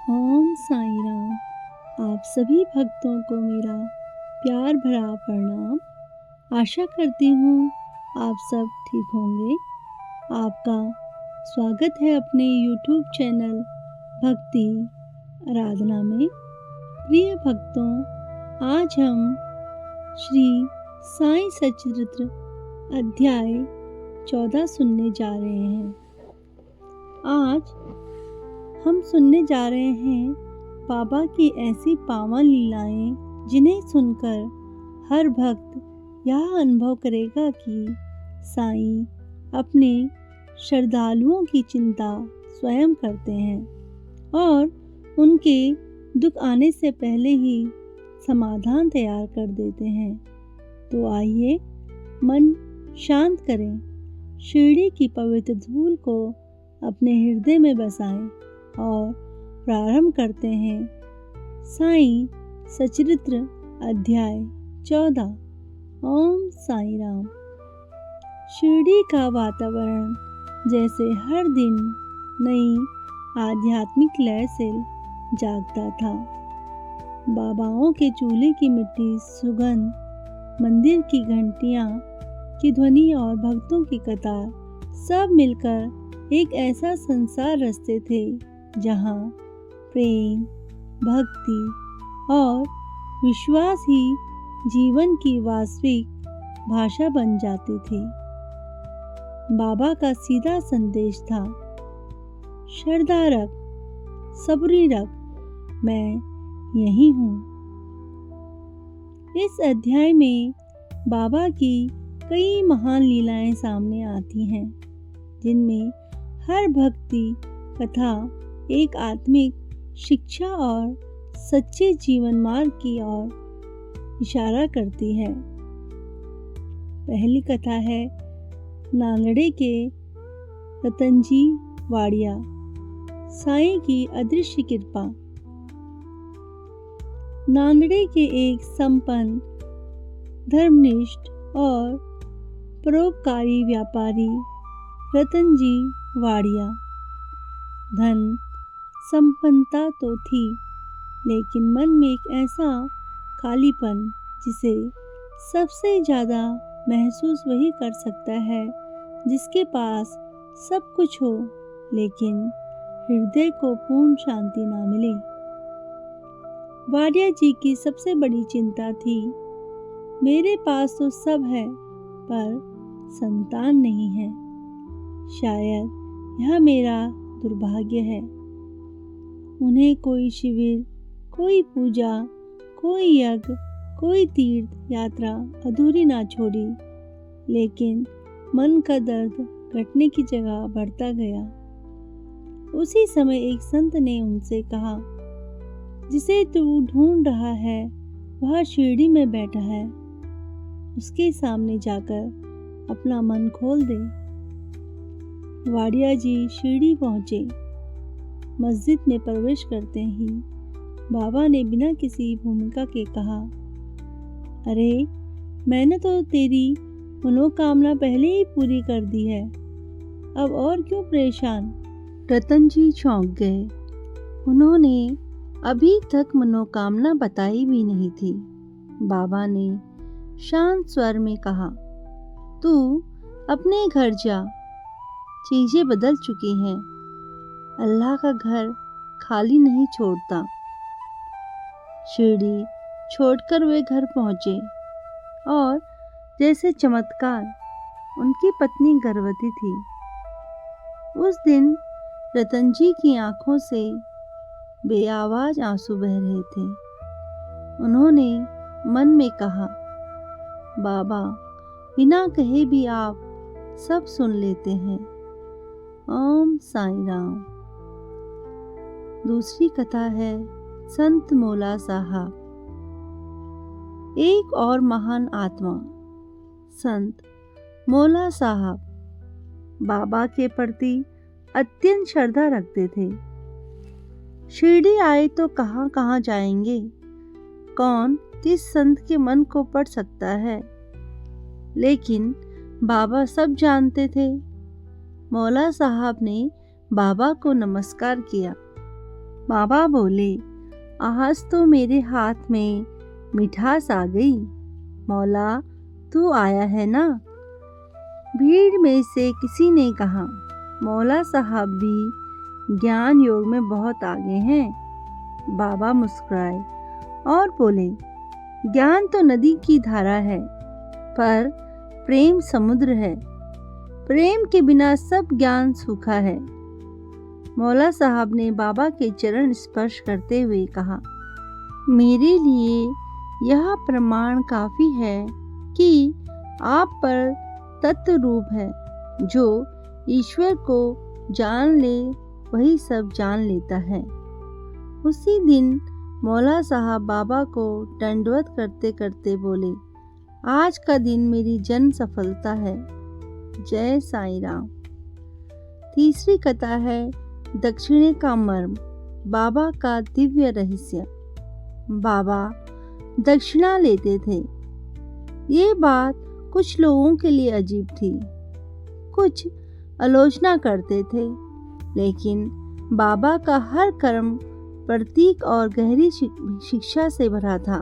ओम साईं राम। आप सभी भक्तों को मेरा प्यार भरा प्रणाम। आशा करती हूँ आप सब ठीक होंगे। आपका स्वागत है अपने YouTube चैनल भक्ति आराधना में। प्रिय भक्तों, आज हम श्री साईं सच्चिद्र अध्याय 14 सुनने जा रहे हैं। आज हम सुनने जा रहे हैं बाबा की ऐसी पावन लीलाएं जिन्हें सुनकर हर भक्त यह अनुभव करेगा कि साईं अपने श्रद्धालुओं की चिंता स्वयं करते हैं और उनके दुख आने से पहले ही समाधान तैयार कर देते हैं। तो आइए मन शांत करें, शिरडी की पवित्र धूल को अपने हृदय में बसाएं और प्रारंभ करते हैं साईं सच्चिद्र अध्याय 14। ओम साईं राम। शिरडी का वातावरण जैसे हर दिन नई आध्यात्मिक लय से जागता था। बाबाओं के चूल्हे की मिट्टी सुगंध, मंदिर की घंटियां की ध्वनि और भक्तों की कतार सब मिलकर एक ऐसा संसार रचते थे जहाँ प्रेम, भक्ति और विश्वास ही जीवन की वास्तविक भाषा बन जाती थी। बाबा का सीधा संदेश था, श्रद्धा रख, सबरी रख, मैं यही हूँ। इस अध्याय में बाबा की कई महान लीलाएं सामने आती हैं, जिनमें हर भक्ति कथा एक आत्मिक शिक्षा और सच्चे जीवन मार्ग की ओर इशारा करती है। पहली कथा है नांदेड़ के रतनजी वाड़िया। साईं की अदृश्य कृपा। नांदेड़ के एक संपन्न, धर्मनिष्ठ और परोपकारी व्यापारी रतनजी वाड़िया। धन संपन्नता तो थी, लेकिन मन में एक ऐसा खालीपन जिसे सबसे ज़्यादा महसूस वही कर सकता है जिसके पास सब कुछ हो लेकिन हृदय को पूर्ण शांति ना मिले। वाड़िया जी की सबसे बड़ी चिंता थी, मेरे पास तो सब है पर संतान नहीं है। शायद यह मेरा दुर्भाग्य है। उन्हें कोई शिविर, कोई पूजा, कोई यज्ञ, कोई तीर्थ यात्रा अधूरी ना छोड़ी, लेकिन मन का दर्द घटने की जगह बढ़ता गया। उसी समय एक संत ने उनसे कहा, जिसे तू ढूंढ रहा है वह शिरडी में बैठा है, उसके सामने जाकर अपना मन खोल दे। वाड़िया जी शिरडी पहुँचे। मस्जिद में प्रवेश करते ही बाबा ने बिना किसी भूमिका के कहा, अरे मैंने तो तेरी मनोकामना पहले ही पूरी कर दी है, अब और क्यों परेशान। रतन जी चौंक गए। उन्होंने अभी तक मनोकामना बताई भी नहीं थी। बाबा ने शांत स्वर में कहा, तू अपने घर जा, चीजें बदल चुकी हैं। अल्लाह का घर खाली नहीं छोड़ता। शिरडी छोड़कर वे घर पहुँचे और जैसे चमत्कार उनकी पत्नी गर्भवती थी। उस दिन रतन जी की आंखों से बेआवाज आंसू बह रहे थे। उन्होंने मन में कहा, बाबा बिना कहे भी आप सब सुन लेते हैं। ओम साईं राम। दूसरी कथा है संत मौला साहब। एक और महान आत्मा संत मौला साहब बाबा के प्रति अत्यंत श्रद्धा रखते थे। शिरडी आए तो कहाँ कहाँ जाएंगे, कौन किस संत के मन को पढ़ सकता है, लेकिन बाबा सब जानते थे। मौला साहब ने बाबा को नमस्कार किया। बाबा बोले, आज तो मेरे हाथ में मिठास आ गई। मौला, तू आया है ना? भीड़ में से किसी ने कहा, मौला साहब भी ज्ञान योग में बहुत आगे हैं। बाबा मुस्कुराए और बोले, ज्ञान तो नदी की धारा है, पर प्रेम समुद्र है। प्रेम के बिना सब ज्ञान सूखा है। मौला साहब ने बाबा के चरण स्पर्श करते हुए कहा, मेरे लिए यह प्रमाण काफी है कि आप पर तत्व रूप है। जो ईश्वर को जान ले वही सब जान लेता है। उसी दिन मौला साहब बाबा को दंडवत करते करते बोले, आज का दिन मेरी जन्म सफलता है। जय साईं राम। तीसरी कथा है दक्षिणे का मर्म, बाबा का दिव्य रहस्य। बाबा दक्षिणा लेते थे। ये बात कुछ लोगों के लिए अजीब थी, कुछ आलोचना करते थे, लेकिन बाबा का हर कर्म प्रतीक और गहरी शिक्षा से भरा था।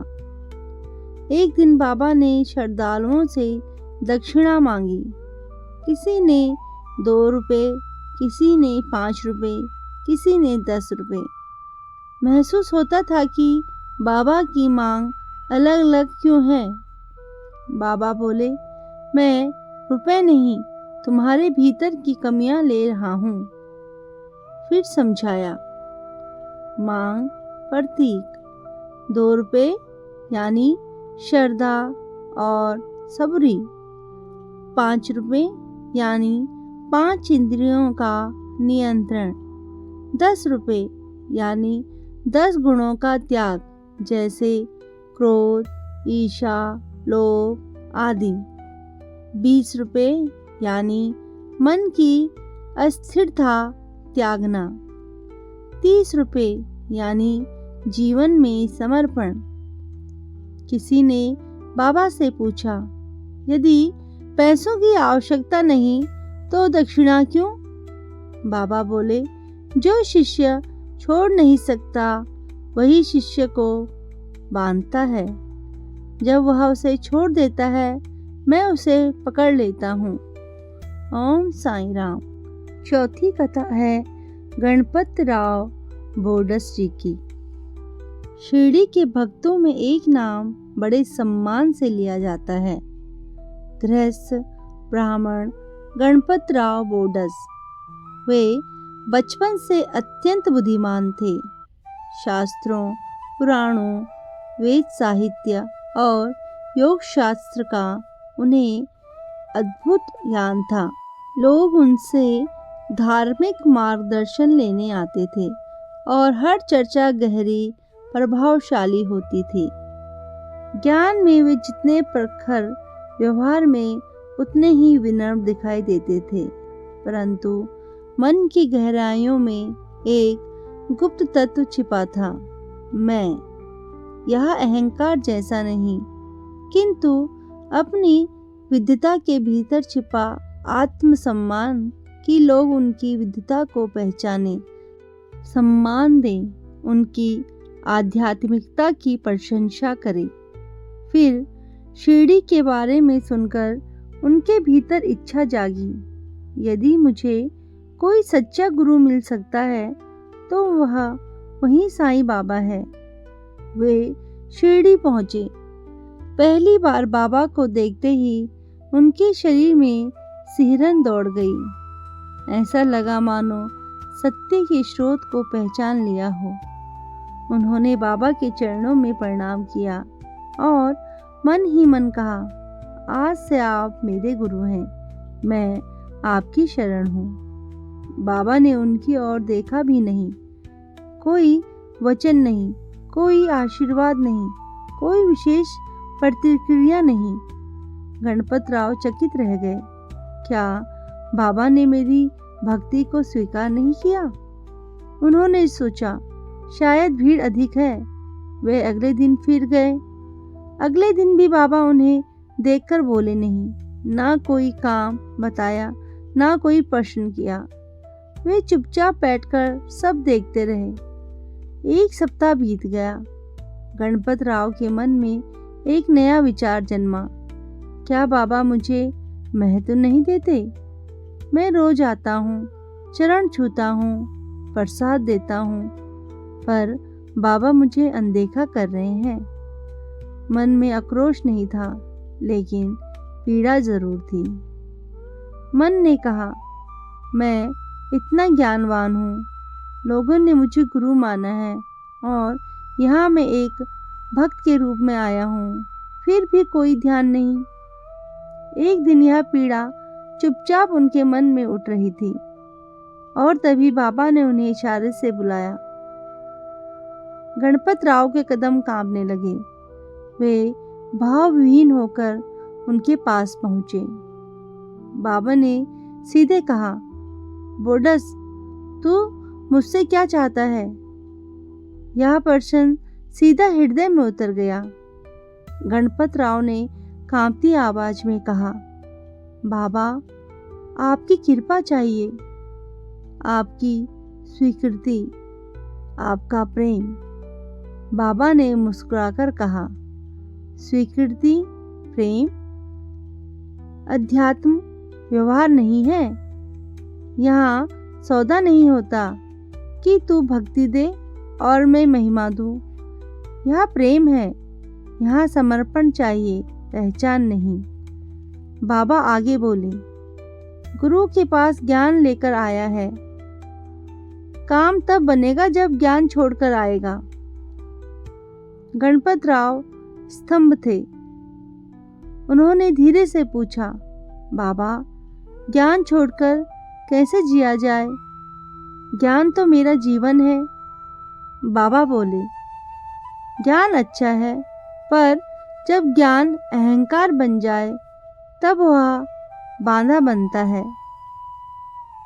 एक दिन बाबा ने श्रद्धालुओं से दक्षिणा मांगी। किसी ने 2 रुपए, किसी ने 5 रुपए, किसी ने 10 रुपए। महसूस होता था कि बाबा की मांग अलग अलग क्यों है। बाबा बोले, मैं रुपए नहीं, तुम्हारे भीतर की कमियां ले रहा हूँ। फिर समझाया, मांग प्रतीक 2 रुपए यानी श्रद्धा और सबरी, 5 रुपए यानी 5 इंद्रियों का नियंत्रण, 10 रुपए यानी 10 गुणों का त्याग, जैसे क्रोध, ईर्ष्या, लोभ आदि, 20 रुपए यानी मन की अस्थिरता त्यागना, 30 रुपए यानी जीवन में समर्पण। किसी ने बाबा से पूछा, यदि पैसों की आवश्यकता नहीं तो दक्षिणा क्यों? बाबा बोले, जो शिष्य छोड़ नहीं सकता वही शिष्य को बांधता है। जब वह उसे छोड़ देता है मैं उसे पकड़ लेता हूँ। ओम साईं राम। चौथी कथा है गणपत राव बोडस जी की। शिरडी के भक्तों में एक नाम बड़े सम्मान से लिया जाता है, गृहस्थ ब्राह्मण गणपत राव बोडस। वे बचपन से अत्यंत बुद्धिमान थे। शास्त्रों, पुराणों, वेद साहित्य और योग शास्त्र का उन्हें अद्भुत ज्ञान था। लोग उनसे धार्मिक मार्गदर्शन लेने आते थे और हर चर्चा गहरी प्रभावशाली होती थी। ज्ञान में वे जितने प्रखर, व्यवहार में उतने ही विनम्र दिखाई देते थे, परंतु मन की गहराइयों में एक गुप्त तत्व छिपा था। मैं, यह अहंकार जैसा नहीं, किंतु अपनी विद्वता के भीतर छिपा आत्मसम्मान कि लोग उनकी विद्वता को पहचाने, सम्मान दें, उनकी आध्यात्मिकता की प्रशंसा करें। फिर शिरडी के बारे में सुनकर उनके भीतर इच्छा जागी, यदि मुझे कोई सच्चा गुरु मिल सकता है तो वह वही साईं बाबा है। वे शिरडी पहुँचे। पहली बार बाबा को देखते ही उनके शरीर में सिहरन दौड़ गई। ऐसा लगा मानो सत्य के स्रोत को पहचान लिया हो। उन्होंने बाबा के चरणों में प्रणाम किया और मन ही मन कहा, आज से आप मेरे गुरु हैं, मैं आपकी शरण हूँ। बाबा ने उनकी ओर देखा भी नहीं। कोई वचन नहीं, कोई आशीर्वाद नहीं, कोई विशेष प्रतिक्रिया नहीं। गणपत राव चकित रह गए। क्या बाबा ने मेरी भक्ति को स्वीकार नहीं किया? उन्होंने सोचा, शायद भीड़ अधिक है। वे अगले दिन फिर गए। अगले दिन भी बाबा उन्हें देखकर बोले नहीं, ना कोई काम बताया, ना कोई प्रश्न किया। वे चुपचाप बैठकर सब देखते रहे। एक सप्ताह बीत गया। गणपत राव के मन में एक नया विचार जन्मा। क्या बाबा मुझे महत्व नहीं देते? मैं रोज आता हूँ, चरण छूता हूँ, प्रसाद देता हूँ, पर बाबा मुझे अनदेखा कर रहे हैं। मन में आक्रोश नहीं था, लेकिन पीड़ा जरूर थी। मन ने कहा, मैं इतना ज्ञानवान हूँ, लोगों ने मुझे गुरु माना है और यहाँ मैं एक भक्त के रूप में आया हूँ, फिर भी कोई ध्यान नहीं। एक दिन यह पीड़ा चुपचाप उनके मन में उठ रही थी और तभी बाबा ने उन्हें इशारे से बुलाया। गणपत राव के कदम कांपने लगे। वे भावविहीन होकर उनके पास पहुंचे। बाबा ने सीधे कहा, बोडस, तू मुझसे क्या चाहता है? यह प्रश्न सीधा हृदय में उतर गया। गणपत राव ने कांपती आवाज में कहा, बाबा, आपकी कृपा चाहिए, आपकी स्वीकृति, आपका प्रेम। बाबा ने मुस्कुराकर कहा, स्वीकृति, प्रेम? अध्यात्म व्यवहार नहीं है। यहाँ सौदा नहीं होता कि तू भक्ति दे और मैं महिमा दूं। यह प्रेम है, यहाँ समर्पण चाहिए, पहचान नहीं। बाबा आगे बोले, गुरु के पास ज्ञान लेकर आया है, काम तब बनेगा जब ज्ञान छोड़कर आएगा। गणपत राव स्तंभ थे। उन्होंने धीरे से पूछा, बाबा, ज्ञान छोड़कर कैसे जिया जाए? ज्ञान तो मेरा जीवन है। बाबा बोले, ज्ञान अच्छा है, पर जब ज्ञान अहंकार बन जाए तब वह बांधा बनता है।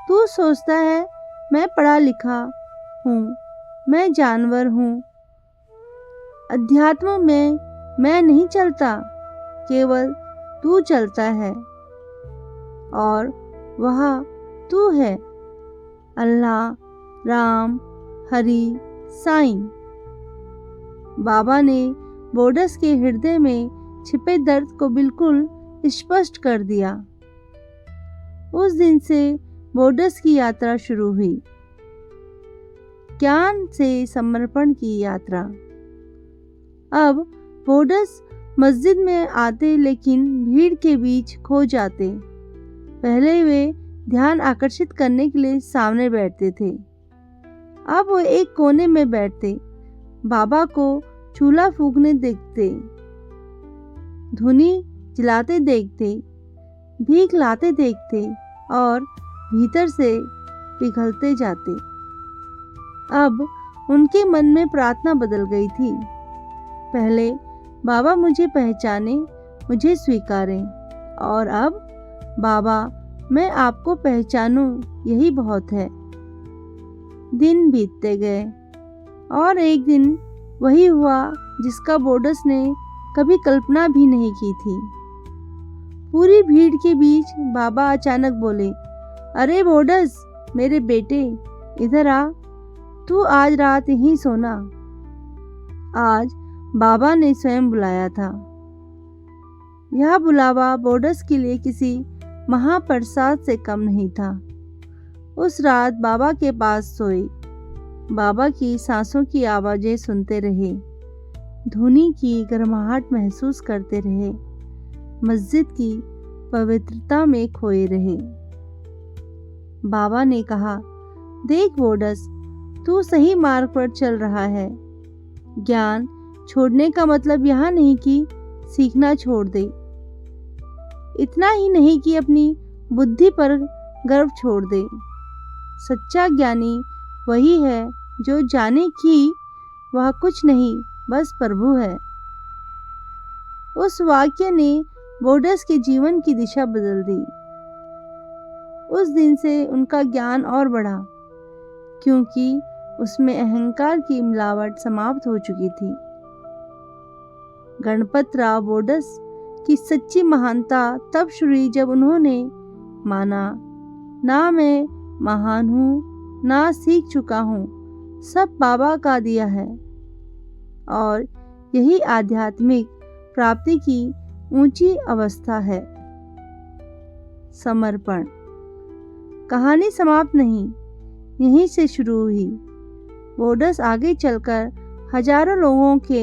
तू सोचता है मैं पढ़ा लिखा हूँ, मैं जानवर हूँ। अध्यात्म में मैं नहीं चलता, केवल तू चलता है और वह तू है, अल्लाह, राम, हरि, साईं। बाबा ने बोडस के हृदय में छिपे दर्द को बिल्कुल स्पष्ट कर दिया। उस दिन से बोडस की यात्रा शुरू हुई, ज्ञान से समर्पण की यात्रा। अब बोडस मस्जिद में आते, लेकिन भीड़ के बीच खो जाते। पहले वे ध्यान आकर्षित करने के लिए सामने बैठते थे, अब वो एक कोने में बैठते, बाबा को चूल्हा फूकने देखते, धुनी जलाते देखते, भीख लाते देखते और भीतर से पिघलते जाते। अब उनके मन में प्रार्थना बदल गई थी। पहले, बाबा मुझे पहचाने, मुझे स्वीकारें, और अब, बाबा मैं आपको पहचानूं, यही बहुत है। दिन बीतते गए और एक दिन वही हुआ जिसका बोडस ने कभी कल्पना भी नहीं की थी। पूरी भीड़ के बीच बाबा अचानक बोले, अरे बोडस, मेरे बेटे, इधर आ, तू आज रात यहीं सोना। आज बाबा ने स्वयं बुलाया था। यह बुलावा बोडस के लिए किसी महाप्रसाद से कम नहीं था। उस रात बाबा के पास सोए, बाबा की सांसों की आवाजें सुनते रहे, धुनी की गर्माहट महसूस करते रहे, मस्जिद की पवित्रता में खोए रहे। बाबा ने कहा, देख बोडस, तू सही मार्ग पर चल रहा है। ज्ञान छोड़ने का मतलब यह नहीं कि सीखना छोड़ दे, इतना ही नहीं कि अपनी बुद्धि पर गर्व छोड़ दे। सच्चा ज्ञानी वही है जो जाने कि वह कुछ नहीं, बस प्रभु है। उस वाक्य ने बोडस के जीवन की दिशा बदल दी। उस दिन से उनका ज्ञान और बढ़ा, क्योंकि उसमें अहंकार की मिलावट समाप्त हो चुकी थी। गणपत राव बोडस की सच्ची महानता तब शुरू हुई जब उन्होंने माना, ना मैं महान हूँ, ना सीख चुका हूँ, सब बाबा का दिया है और यही आध्यात्मिक प्राप्ति की ऊंची अवस्था है। समर्पण। कहानी समाप्त नहीं, यहीं से शुरू हुई। बोडस आगे चलकर हजारों लोगों के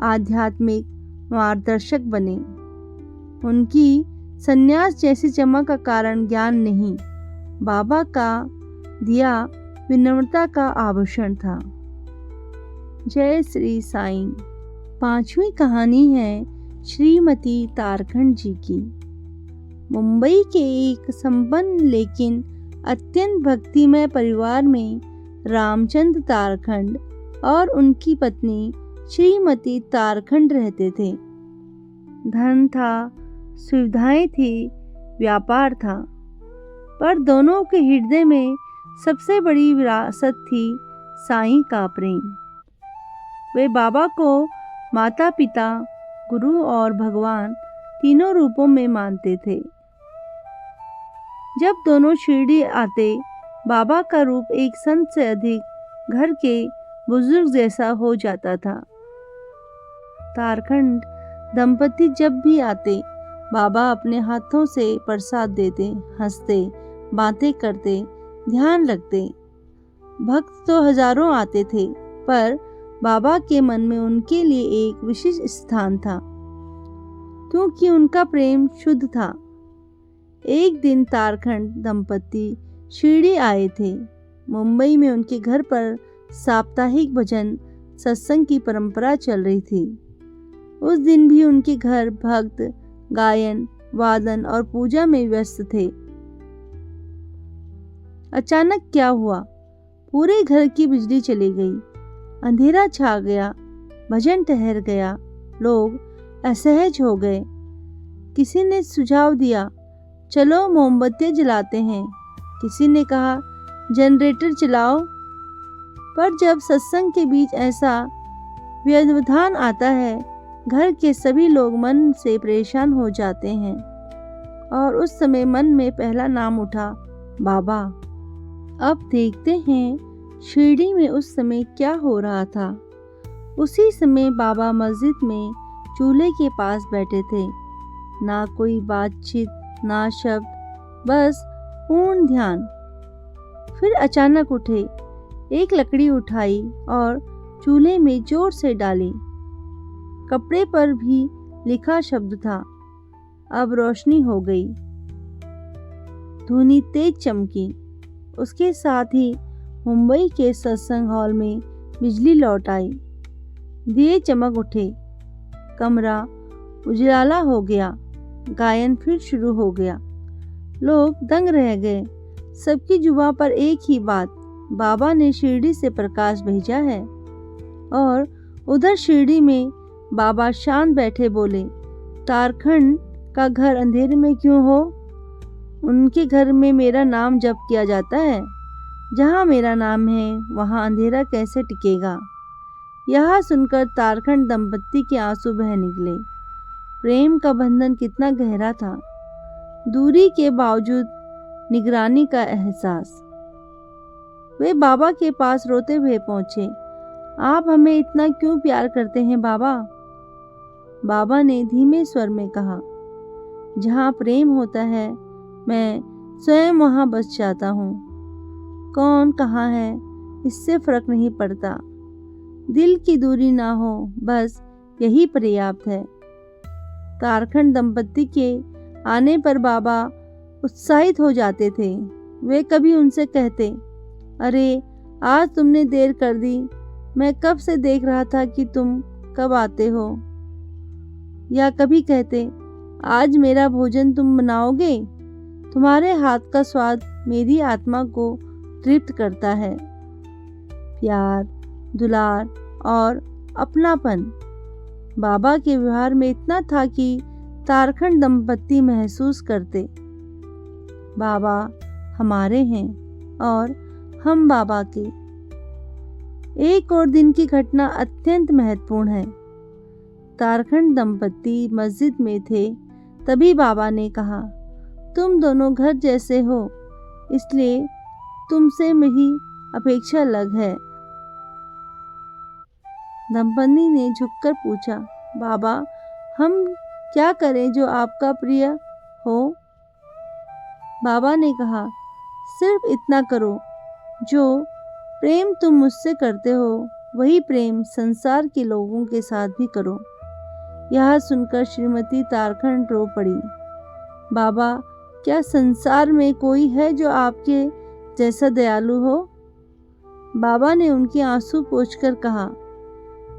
आध्यात्मिक मार्गदर्शक बने। उनकी सन्यास जैसी चमक का कारण ज्ञान नहीं, बाबा का दिया विनम्रता का आभूषण था। जय श्री साईं। 5वीं कहानी है श्रीमती तारखंड जी की। मुंबई के एक संपन्न लेकिन अत्यंत भक्तिमय परिवार में रामचंद्र तारखंड और उनकी पत्नी श्रीमती तारखंड रहते थे। धन था, सुविधाएं थी, व्यापार था, पर दोनों के हृदय में सबसे बड़ी विरासत थी साईं का प्रेम। वे बाबा को माता पिता, गुरु और भगवान तीनों रूपों में मानते थे। जब दोनों शिरडी आते, बाबा का रूप एक संत से अधिक घर के बुजुर्ग जैसा हो जाता था। तारखंड दंपति जब भी आते, बाबा अपने हाथों से प्रसाद देते, हंसते, बातें करते, ध्यान रखते। भक्त तो हजारों आते थे, पर बाबा के मन में उनके लिए एक विशेष स्थान था, क्योंकि उनका प्रेम शुद्ध था। एक दिन तारखंड दंपति शिरडी आए थे। मुंबई में उनके घर पर साप्ताहिक भजन सत्संग की परंपरा चल रही थी। उस दिन भी उनके घर भक्त गायन, वादन और पूजा में व्यस्त थे। अचानक क्या हुआ, पूरे घर की बिजली चली गई, अंधेरा छा गया, भजन ठहर गया, लोग असहज हो गए। किसी ने सुझाव दिया, चलो मोमबत्तियां जलाते हैं। किसी ने कहा, जनरेटर चलाओ। पर जब सत्संग के बीच ऐसा व्यवधान आता है, घर के सभी लोग मन से परेशान हो जाते हैं। और उस समय मन में पहला नाम उठा, बाबा। अब देखते हैं शिरडी में उस समय क्या हो रहा था। उसी समय बाबा मस्जिद में चूल्हे के पास बैठे थे। ना कोई बातचीत, ना शब्द, बस पूर्ण ध्यान। फिर अचानक उठे, एक लकड़ी उठाई और चूल्हे में जोर से डाली। कपड़े पर भी लिखा शब्द था। अब रोशनी हो गई, धुनी तेज चमकी। उसके साथ ही मुंबई के सत्संग हॉल में बिजली लौट आई। दिए चमक उठे, कमरा उजाला हो गया, गायन फिर शुरू हो गया। लोग दंग रह गए। सबकी जुबां पर एक ही बात, बाबा ने शिरडी से प्रकाश भेजा है। और उधर शिरडी में बाबा शांत बैठे बोले, तारखंड का घर अंधेरे में क्यों हो? उनके घर में मेरा नाम जप किया जाता है। जहाँ मेरा नाम है, वहाँ अंधेरा कैसे टिकेगा? यह सुनकर तारखंड दंपति के आंसू बह निकले। प्रेम का बंधन कितना गहरा था, दूरी के बावजूद निगरानी का एहसास। वे बाबा के पास रोते हुए पहुंचे। आप हमें इतना क्यों प्यार करते हैं बाबा? बाबा ने धीमे स्वर में कहा, जहाँ प्रेम होता है, मैं स्वयं वहाँ बस जाता हूँ। कौन कहाँ है, इससे फर्क नहीं पड़ता। दिल की दूरी ना हो, बस यही पर्याप्त है। तारखंड दंपति के आने पर बाबा उत्साहित हो जाते थे। वे कभी उनसे कहते, अरे आज तुमने देर कर दी, मैं कब से देख रहा था कि तुम कब आते हो। या कभी कहते, आज मेरा भोजन तुम बनाओगे? तुम्हारे हाथ का स्वाद मेरी आत्मा को तृप्त करता है। प्यार, दुलार और अपनापन बाबा के व्यवहार में इतना था कि तारखंड दंपति महसूस करते, बाबा हमारे हैं और हम बाबा के। एक और दिन की घटना अत्यंत महत्वपूर्ण है। तारखंड दंपति मस्जिद में थे, तभी बाबा ने कहा, तुम दोनों घर जैसे हो, इसलिए तुमसे मेरी अपेक्षा अलग है। दंपति ने झुककर पूछा, बाबा हम क्या करें जो आपका प्रिय हो? बाबा ने कहा, सिर्फ इतना करो, जो प्रेम तुम मुझसे करते हो वही प्रेम संसार के लोगों के साथ भी करो। यह सुनकर श्रीमती तारखंड रो पड़ी। बाबा, क्या संसार में कोई है जो आपके जैसा दयालु हो? बाबा ने उनके आंसू पोंछकर कहा,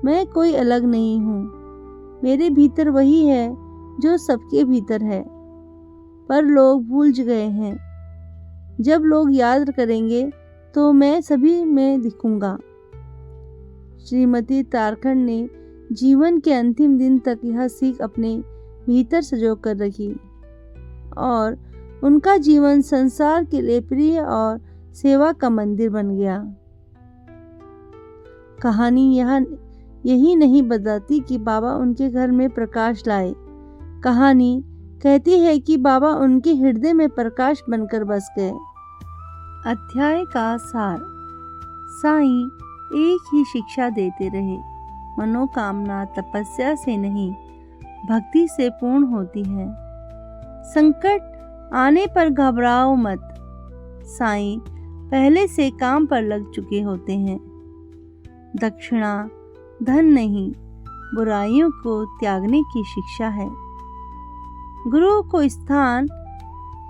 मैं कोई अलग नहीं हूँ। मेरे भीतर वही है जो सबके भीतर है, पर लोग भूल गए हैं। जब लोग याद करेंगे तो मैं सभी में दिखूंगा। श्रीमती तारखंड ने जीवन के अंतिम दिन तक यह सीख अपने भीतर संजो कर रखी और उनका जीवन संसार के लिए प्रिय और सेवा का मंदिर बन गया। कहानी यही नहीं बताती कि बाबा उनके घर में प्रकाश लाए। कहानी कहती है कि बाबा उनके हृदय में प्रकाश बनकर बस गए। अध्याय का सार। साईं एक ही शिक्षा देते रहे, मनोकामना तपस्या से नहीं भक्ति से पूर्ण होती है। संकट आने पर घबराओ मत, साईं पहले से काम पर लग चुके होते हैं। दक्षिणा धन नहीं, बुराइयों को त्यागने की शिक्षा है। गुरु को स्थान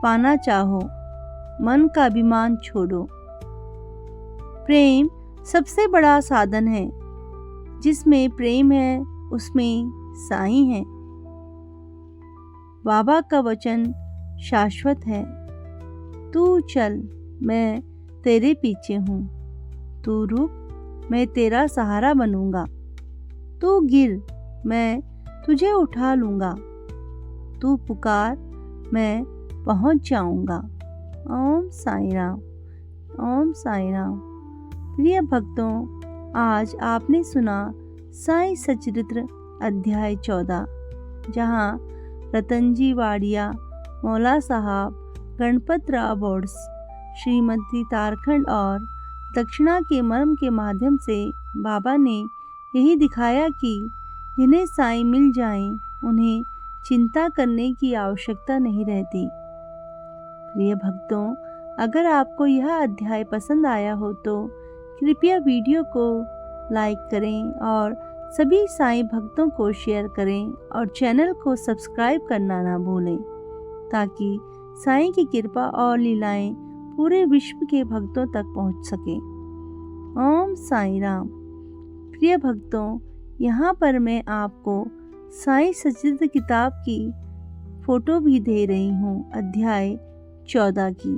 पाना चाहो, मन का अभिमान छोड़ो। प्रेम सबसे बड़ा साधन है, जिसमें प्रेम है उसमें साईं है। बाबा का वचन शाश्वत है, तू चल मैं तेरे पीछे हूँ, तू रुक मैं तेरा सहारा बनूंगा, तू गिर मैं तुझे उठा लूंगा, तू पुकार मैं पहुंच जाऊंगा। ओम साईं राम, ओम साईं राम। प्रिय भक्तों, आज आपने सुना साईं सच्चरित्र अध्याय 14, जहाँ रतनजी वाडिया, मौला साहब, गणपत राव बोर्ड्स, श्रीमती तारखंड और दक्षिणा के मर्म के माध्यम से बाबा ने यही दिखाया कि जिन्हें साईं मिल जाएं, उन्हें चिंता करने की आवश्यकता नहीं रहती। प्रिय भक्तों, अगर आपको यह अध्याय पसंद आया हो तो कृपया वीडियो को लाइक करें और सभी साईं भक्तों को शेयर करें और चैनल को सब्सक्राइब करना ना भूलें, ताकि साईं की कृपा और लीलाएं पूरे विश्व के भक्तों तक पहुंच सकें। ओम साईं राम। प्रिय भक्तों, यहाँ पर मैं आपको साईं सच्चिदानंद किताब की फ़ोटो भी दे रही हूँ, अध्याय 14 की।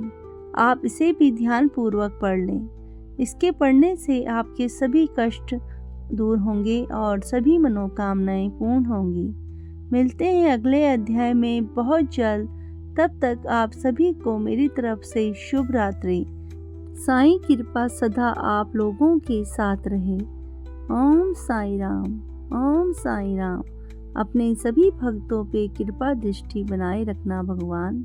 आप इसे भी ध्यानपूर्वक पढ़ लें। इसके पढ़ने से आपके सभी कष्ट दूर होंगे और सभी मनोकामनाएं पूर्ण होंगी। मिलते हैं अगले अध्याय में बहुत जल्द। तब तक आप सभी को मेरी तरफ से शुभ रात्रि। साईं कृपा सदा आप लोगों के साथ रहे। ओम साईं राम, ओम साईं राम। अपने सभी भक्तों पे कृपा दृष्टि बनाए रखना भगवान।